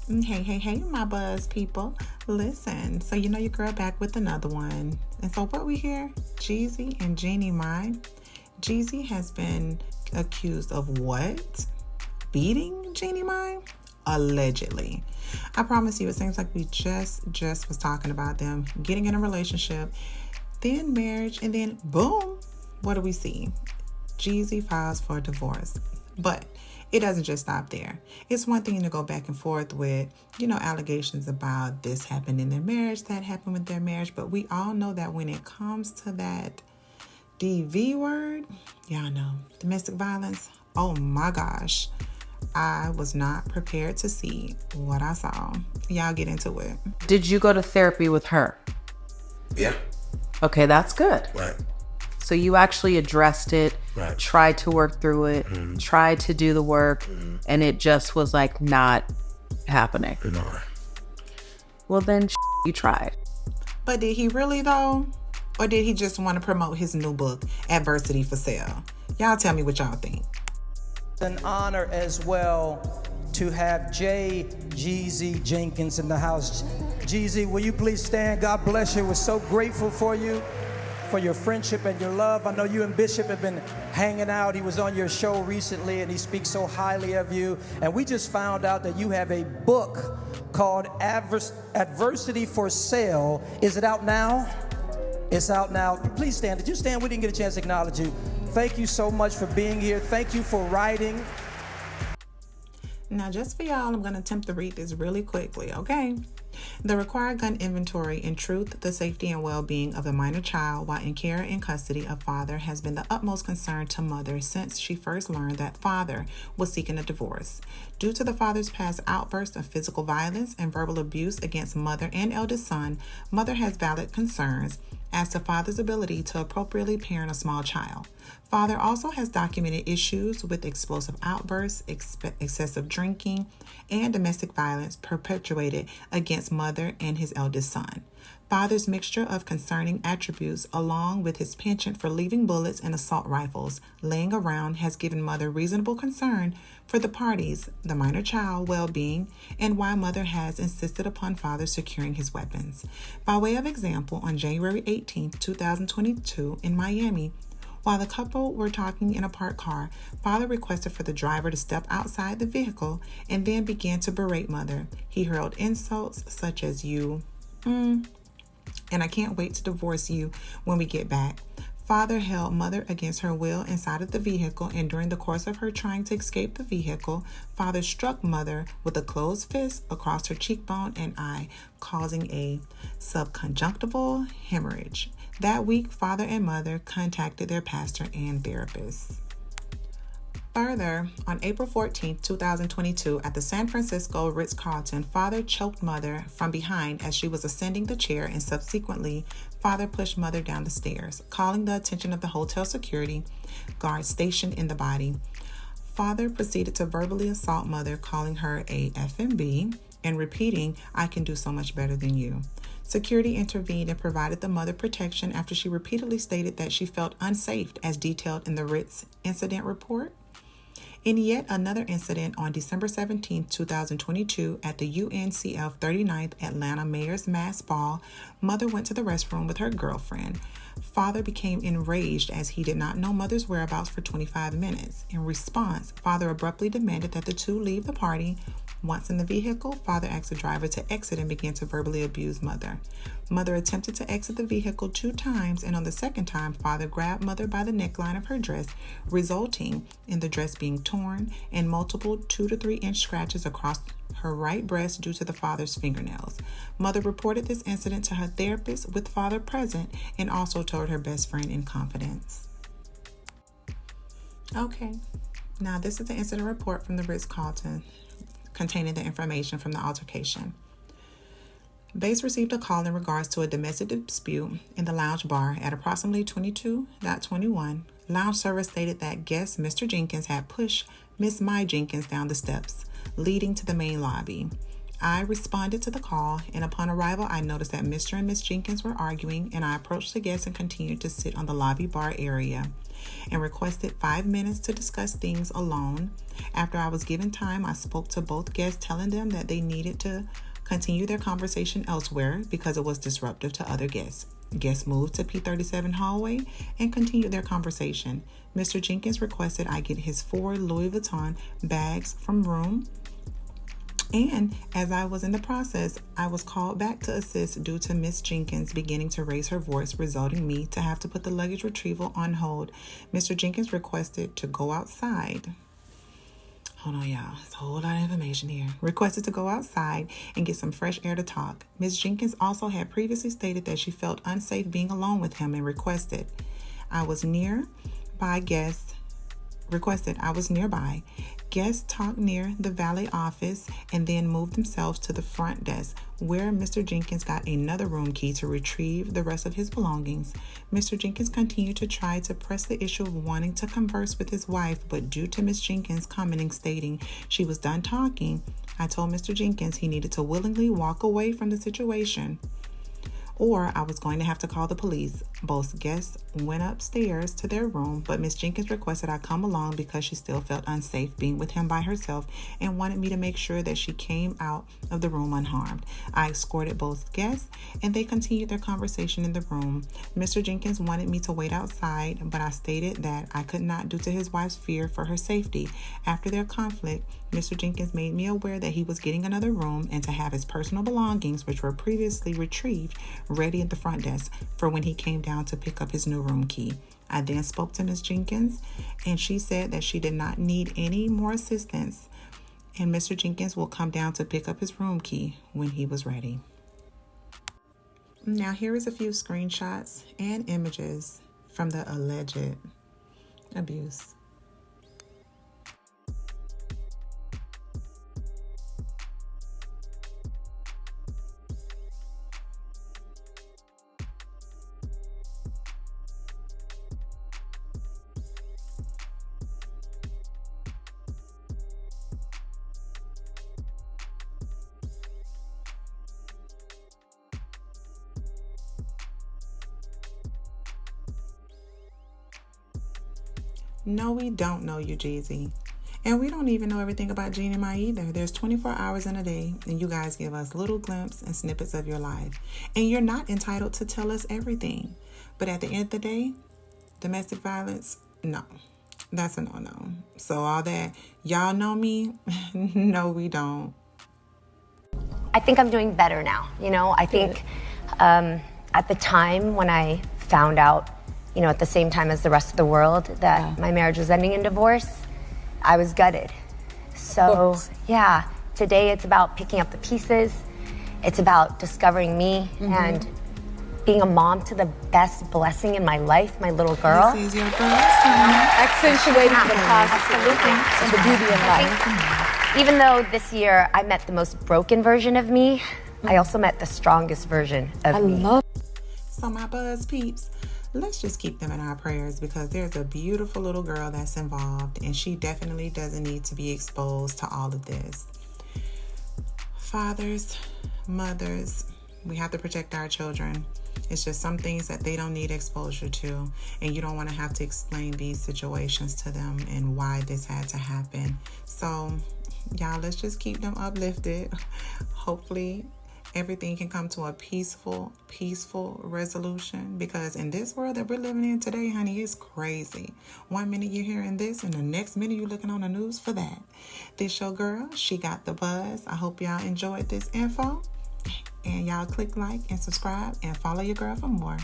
Hey, my Buzz people. Listen, so you know your girl back with another one. And so what we hear? Jeezy and Jeannie Mai. Jeezy has been accused of what? Beating Jeannie Mai? Allegedly. I promise you, it seems like we just was talking about them getting in a relationship, then marriage, and then boom, what do we see? Jeezy files for divorce. But it doesn't just stop there. It's one thing to go back and forth with, allegations about this happened in their marriage, that happened with their marriage. But we all know that when it comes to that DV word, y'all know, domestic violence, oh my gosh, I was not prepared to see what I saw. Y'all get into it. Did you go to therapy with her? Yeah. Okay, that's good. Right. So you actually addressed it, right. Tried to work through it, tried to do the work, and it just was like not happening. No. Well, then you tried. But did he really though? Or did he just want to promote his new book, Adversity for Sale? Y'all tell me what y'all think. It's an honor as well to have Jeezy Jenkins in the house. Jeezy, will you please stand? God bless you. We're so grateful for you, for your friendship and your love. I know you and Bishop have been hanging out. He was on your show recently and he speaks so highly of you. And we just found out that you have a book called Adversity for Sale. Is it out now? It's out now. Please stand. Did you stand? We didn't get a chance to acknowledge you. Thank you so much for being here. Thank you for writing. Now, just for y'all, I'm going to attempt to read this really quickly, okay? The required gun inventory, in truth, the safety and well-being of a minor child while in care and custody of father has been the utmost concern to mother since she first learned that father was seeking a divorce. Due to the father's past outbursts of physical violence and verbal abuse against mother and eldest son, mother has valid concerns as to father's ability to appropriately parent a small child. Father also has documented issues with explosive outbursts, excessive drinking, and domestic violence perpetuated against mother and his eldest son. Father's mixture of concerning attributes, along with his penchant for leaving bullets and assault rifles laying around, has given mother reasonable concern for the parties, the minor child well-being, and why mother has insisted upon father securing his weapons. By way of example, on January 18, 2022, in Miami, while the couple were talking in a parked car, father requested for the driver to step outside the vehicle and then began to berate mother. He hurled insults such as "you, and I can't wait to divorce you when we get back." Father held mother against her will inside of the vehicle, and during the course of her trying to escape the vehicle, father struck mother with a closed fist across her cheekbone and eye, causing a subconjunctival hemorrhage. That week, father and mother contacted their pastor and therapist. Further, on April 14, 2022, at the San Francisco Ritz-Carlton, father choked mother from behind as she was ascending the chair, and subsequently, father pushed mother down the stairs, calling the attention of the hotel security guard stationed in the body. Father proceeded to verbally assault mother, calling her a FMB and repeating, "I can do so much better than you." Security intervened and provided the mother protection after she repeatedly stated that she felt unsafe, as detailed in the Ritz incident report. In yet another incident on December 17, 2022, at the UNCF 39th Atlanta Mayor's Mass Ball, mother went to the restroom with her girlfriend. Father became enraged as he did not know mother's whereabouts for 25 minutes. In response, father abruptly demanded that the two leave the party. Once in the vehicle, father asked the driver to exit and began to verbally abuse mother. Mother attempted to exit the vehicle 2 times, and on the second time, father grabbed mother by the neckline of her dress, resulting in the dress being torn and multiple 2 to 3 inch scratches across her right breast due to the father's fingernails. Mother reported this incident to her therapist with father present and also told her best friend in confidence. Okay, now this is the incident report from the Ritz-Carlton containing the information from the altercation. Base received a call in regards to a domestic dispute in the lounge bar at approximately 22:21. Lounge service stated that guest Mr. Jenkins had pushed Miss Mai Jenkins down the steps leading to the main lobby. I responded to the call, and upon arrival, I noticed that Mr. and Miss Jenkins were arguing, and I approached the guests and continued to sit on the lobby bar area and requested 5 minutes to discuss things alone. After I was given time, I spoke to both guests, telling them that they needed to continue their conversation elsewhere because it was disruptive to other guests. Guests moved to P37 hallway and continued their conversation. Mr. Jenkins requested I get his 4 Louis Vuitton bags from room. And as I was in the process, I was called back to assist due to Miss Jenkins beginning to raise her voice, resulting me to have to put the luggage retrieval on hold. Mr. Jenkins requested to go outside. Hold on, y'all. It's a whole lot of information here. Requested to go outside and get some fresh air to talk. Miss Jenkins also had previously stated that she felt unsafe being alone with him and requested I was nearby. Guests talked near the valet office and then moved themselves to the front desk, where Mr. Jenkins got another room key to retrieve the rest of his belongings. Mr. Jenkins continued to try to press the issue of wanting to converse with his wife, but due to Miss Jenkins commenting stating she was done talking, I told Mr. Jenkins he needed to willingly walk away from the situation, or I was going to have to call the police. Both guests went upstairs to their room, but Miss Jenkins requested I come along because she still felt unsafe being with him by herself and wanted me to make sure that she came out of the room unharmed. I escorted both guests and they continued their conversation in the room. Mr. Jenkins wanted me to wait outside, but I stated that I could not due to his wife's fear for her safety. After their conflict, Mr. Jenkins made me aware that he was getting another room and to have his personal belongings, which were previously retrieved, ready at the front desk for when he came down to pick up his new room key. I then spoke to Miss Jenkins, and she said that she did not need any more assistance, and Mr. Jenkins will come down to pick up his room key when he was ready. Now here is a few screenshots and images from the alleged abuse. No, we don't know you, Jeezy. And we don't even know everything about Jeannie Mai either. There's 24 hours in a day, and you guys give us little glimpses and snippets of your life. And you're not entitled to tell us everything. But at the end of the day, domestic violence, no. That's a no-no. So all that, y'all know me? No, we don't. I think I'm doing better now. I think at the time when I found out, at the same time as the rest of the world, that my marriage was ending in divorce, I was gutted. So, yeah, today it's about picking up the pieces. It's about discovering me and being a mom to the best blessing in my life, my little girl. This is your blessing. Accentuating the positive and the beauty in life. Even though this year I met the most broken version of me, I also met the strongest version of me. So my Buzz Peeps, let's just keep them in our prayers because there's a beautiful little girl that's involved and she definitely doesn't need to be exposed to all of this. Fathers, mothers, we have to protect our children. It's just some things that they don't need exposure to, and you don't want to have to explain these situations to them and why this had to happen. So, y'all, let's just keep them uplifted. Hopefully, everything can come to a peaceful resolution, because in this world that we're living in today, honey, it's crazy. 1 minute you're hearing this and the next minute you're looking on the news for that. This your girl, she got the buzz. I hope y'all enjoyed this info, and y'all click like and subscribe and follow your girl for more.